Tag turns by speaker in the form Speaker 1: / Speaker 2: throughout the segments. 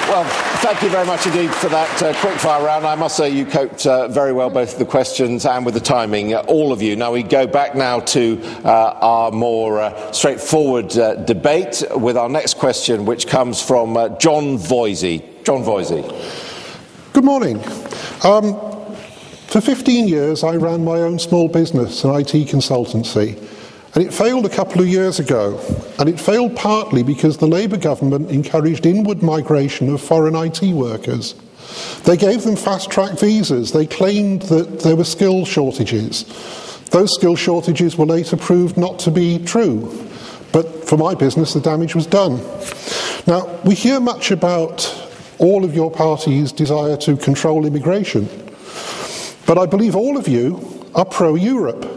Speaker 1: Well, thank you very much indeed for that quick-fire round. I must say you coped very well, both with the questions and with the timing, all of you. Now, we go back now to our more straightforward debate with our next question, which comes from John Voisey. John Voisey.
Speaker 2: Good morning. For 15 years, I ran my own small business, an IT consultancy. And it failed a couple of years ago, and it failed partly because the Labour government encouraged inward migration of foreign IT workers. They gave them fast-track visas. They claimed that there were skill shortages. Those skill shortages were later proved not to be true. But for my business, the damage was done. Now, we hear much about all of your party's desire to control immigration. But I believe all of you are pro-Europe.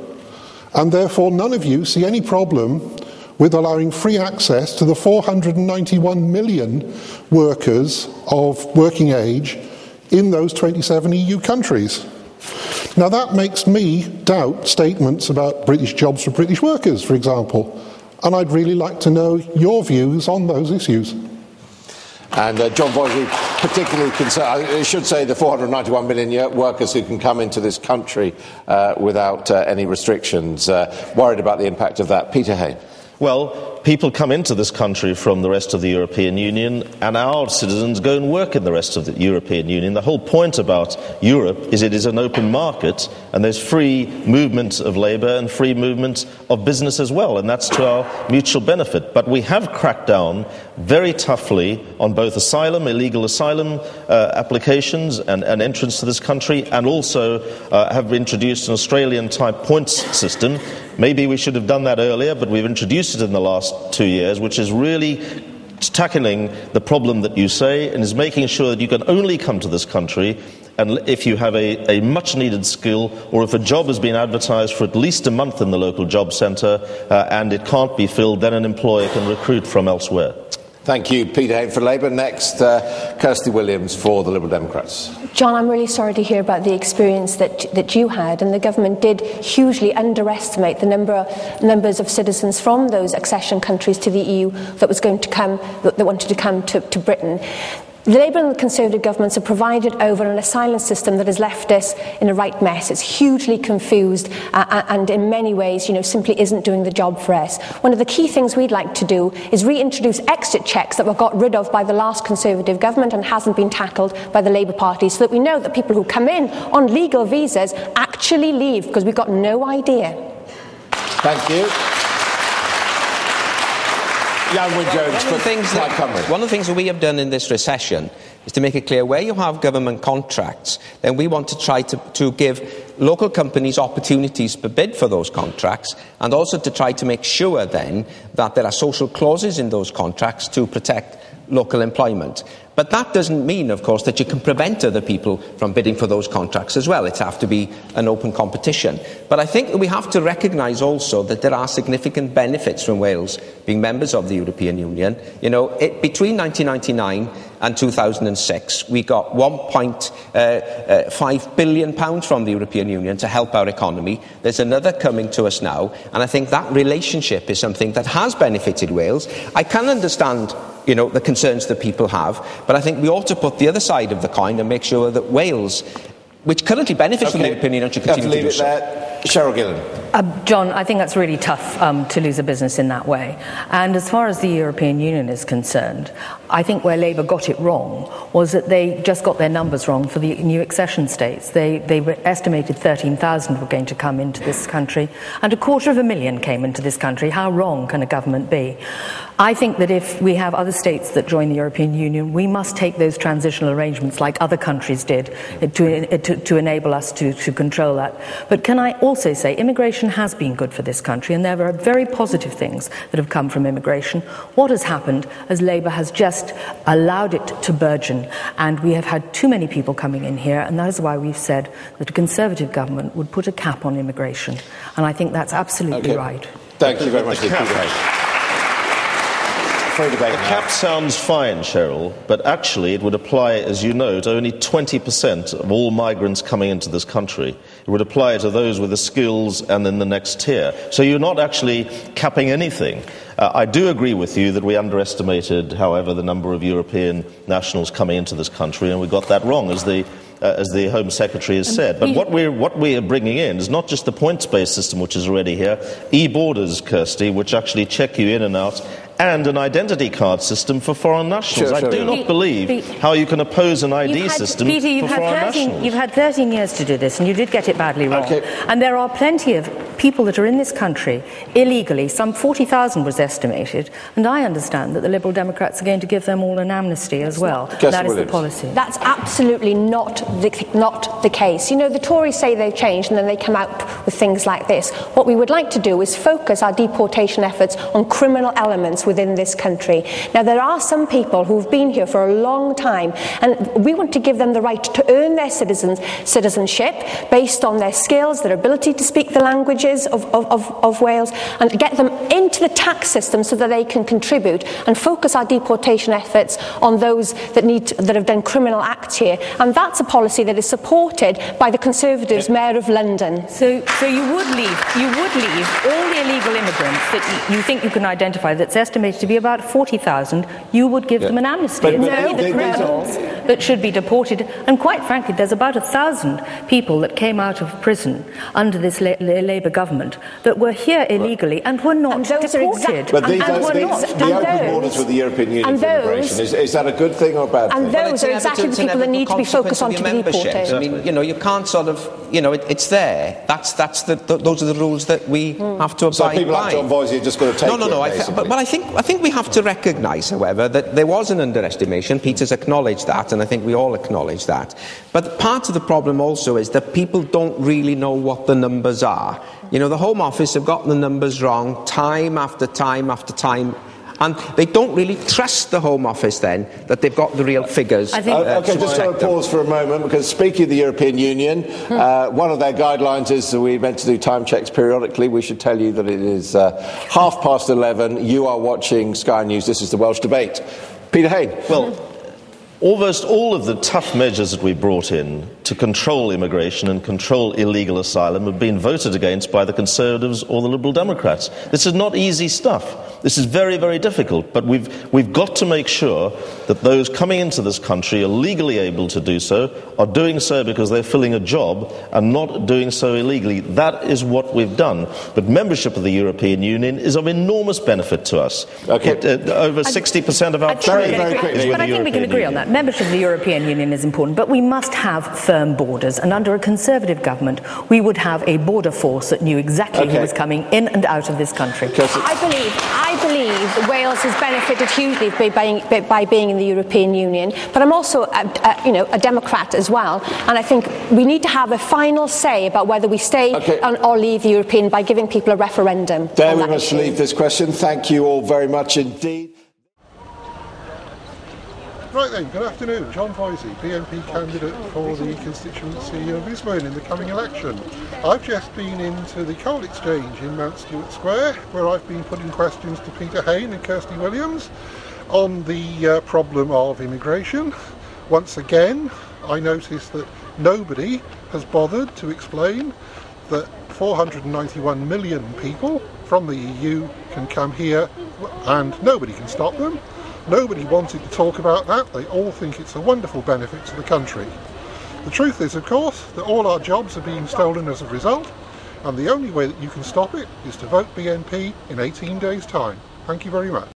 Speaker 2: And therefore none of you see any problem with allowing free access to the 491 million workers of working age in those 27 EU countries. Now that makes me doubt statements about British jobs for British workers, for example, and I'd really like to know your views on those issues.
Speaker 1: And John Voisey, particularly concerned, I should say the 491 million workers who can come into this country without any restrictions, worried about the impact of that. Peter Hain.
Speaker 3: Well, people come into this country from the rest of the European Union, and our citizens go and work in the rest of the European Union. The whole point about Europe is it is an open market, and there's free movement of labour and free movement of business as well, and that's to our mutual benefit. But we have cracked down very toughly on both asylum, illegal asylum applications and entrance to this country, and also have introduced an Australian-type points system. Maybe we should have done that earlier, but we've introduced it in the last 2 years, which is really tackling the problem that you say and is making sure that you can only come to this country and if you have a much-needed skill, or if a job has been advertised for at least a month in the local job centre and it can't be filled, then an employer can recruit from elsewhere.
Speaker 1: Thank you, Peter Hain for Labour. Next, Kirsty Williams for the Liberal Democrats.
Speaker 4: John, I'm really sorry to hear about the experience that you had, and the government did hugely underestimate the numbers of citizens from those accession countries to the EU that wanted to come to Britain. The Labour and the Conservative governments have provided over an asylum system that has left us in a right mess. It's hugely confused and in many ways, simply isn't doing the job for us. One of the key things we'd like to do is reintroduce exit checks that were got rid of by the last Conservative government and hasn't been tackled by the Labour Party, so that we know that people who come in on legal visas actually leave, because we've got no idea.
Speaker 1: Thank you.
Speaker 5: One of the things that we have done in this recession is to make it clear where you have government contracts, then we want to try to give local companies opportunities to bid for those contracts, and also to try to make sure then that there are social clauses in those contracts to protect local employment. But that doesn't mean, of course, that you can prevent other people from bidding for those contracts as well. It has to be an open competition. But I think that we have to recognise also that there are significant benefits from Wales being members of the European Union. Between 1999 and 2006, we got £1.5 billion from the European Union to help our economy. There's another coming to us now, and I think that relationship is something that has benefited Wales. I can understand the concerns that people have, but I think we ought to put the other side of the coin and make sure that Wales, which currently benefits from the European Union, should continue to do so.
Speaker 1: Cheryl Gillen.
Speaker 6: John, I think that's really tough to lose a business in that way. And as far as the European Union is concerned, I think where Labour got it wrong was that they just got their numbers wrong for the new accession states. They estimated 13,000 were going to come into this country, and 250,000 came into this country. How wrong can a government be? I think that if we have other states that join the European Union, we must take those transitional arrangements like other countries did to enable us to control that. But can I also say immigration has been good for this country, and there are very positive things that have come from immigration. What has happened is Labour has just allowed it to burgeon, and we have had too many people coming in here, and that is why we've said that a Conservative government would put a cap on immigration, and I think that's absolutely right.
Speaker 1: Thank you very much.
Speaker 3: The cap sounds fine, Cheryl, but actually it would apply, as you know, to only 20% of all migrants coming into this country. It would apply to those with the skills and then the next tier. So you're not actually capping anything. I do agree with you that we underestimated, however, the number of European nationals coming into this country, and we got that wrong, as the Home Secretary has said. But what we are bringing in is not just the points-based system, which is already here, e-borders, Kirsty, which actually check you in and out, and an identity card system for foreign nationals. I do not believe how you can oppose an ID system for foreign nationals.
Speaker 6: You've had 13 years to do this, and you did get it badly wrong.
Speaker 1: Okay.
Speaker 6: And there are plenty of people that are in this country illegally. Some 40,000 was estimated, and I understand that the Liberal Democrats are going to give them all an amnesty as well. That is the policy.
Speaker 4: That's absolutely not the case. You know, the Tories say they've changed, and then they come out with things like this. What we would like to do is focus our deportation efforts on criminal elements within this country. Now, there are some people who've been here for a long time, and we want to give them the right to earn their citizenship based on their skills, their ability to speak the languages of Wales, and get them into the tax system so that they can contribute, and focus our deportation efforts on those that have done criminal acts here. And that's a policy that is supported by the Conservatives Mayor of London.
Speaker 6: So you would leave all the illegal immigrants that you think you can identify, that's estimated to be about 40,000, you would give them an amnesty. It's only the criminals that should be deported. And quite frankly, there's about 1,000 people that came out of prison under this Labour government that were here illegally and were not deported.
Speaker 1: But the open borders with the European Union for immigration, is that a good thing or a bad thing?
Speaker 4: And those are exactly the people that need to be focused on to be deported.
Speaker 5: I mean, you know, you can't sort of, you know, it's there. Those are the rules that we have to abide by.
Speaker 1: So people like John Boise are just going to take it,
Speaker 5: but I think we have to recognise, however, that there was an underestimation. Peter's acknowledged that, and I think we all acknowledge that. But part of the problem also is that people don't really know what the numbers are. You know, the Home Office have gotten the numbers wrong time after time after time. And they don't really trust the Home Office then that they've got the real figures.
Speaker 1: Okay, just going to pause for a moment, because speaking of the European Union, one of their guidelines is that we're meant to do time checks periodically. We should tell you that it is 11:30. You are watching Sky News. This is the Welsh Debate. Peter Hain.
Speaker 3: Well, almost all of the tough measures that we brought in to control immigration and control illegal asylum have been voted against by the Conservatives or the Liberal Democrats. This is not easy stuff. This is very, very difficult, but we've got to make sure that those coming into this country are legally able to do so, are doing so because they're filling a job and not doing so illegally. That is what we've done. But membership of the European Union is of enormous benefit to us.
Speaker 1: Okay.
Speaker 3: Over 60% of our trade.
Speaker 6: But I think we can agree on that. Membership of the European Union is important, but we must have firm borders. And under a Conservative government, we would have a border force that knew exactly who was coming in and out of this country.
Speaker 4: I believe Wales has benefited hugely by being in the European Union, but I'm also a Democrat as well, and I think we need to have a final say about whether we stay or leave the European by giving people a referendum.
Speaker 1: There we must leave this question. Thank you all very much indeed.
Speaker 2: Right then, good afternoon. John Boise, BNP candidate for the constituency of Lisbon in the coming election. I've just been into the Coal Exchange in Mount Stewart Square, where I've been putting questions to Peter Hain and Kirsty Williams on the problem of immigration. Once again, I noticed that nobody has bothered to explain that 491 million people from the EU can come here and nobody can stop them. Nobody wanted to talk about that. They all think it's a wonderful benefit to the country. The truth is, of course, that all our jobs are being stolen as a result, and the only way that you can stop it is to vote BNP in 18 days' time. Thank you very much.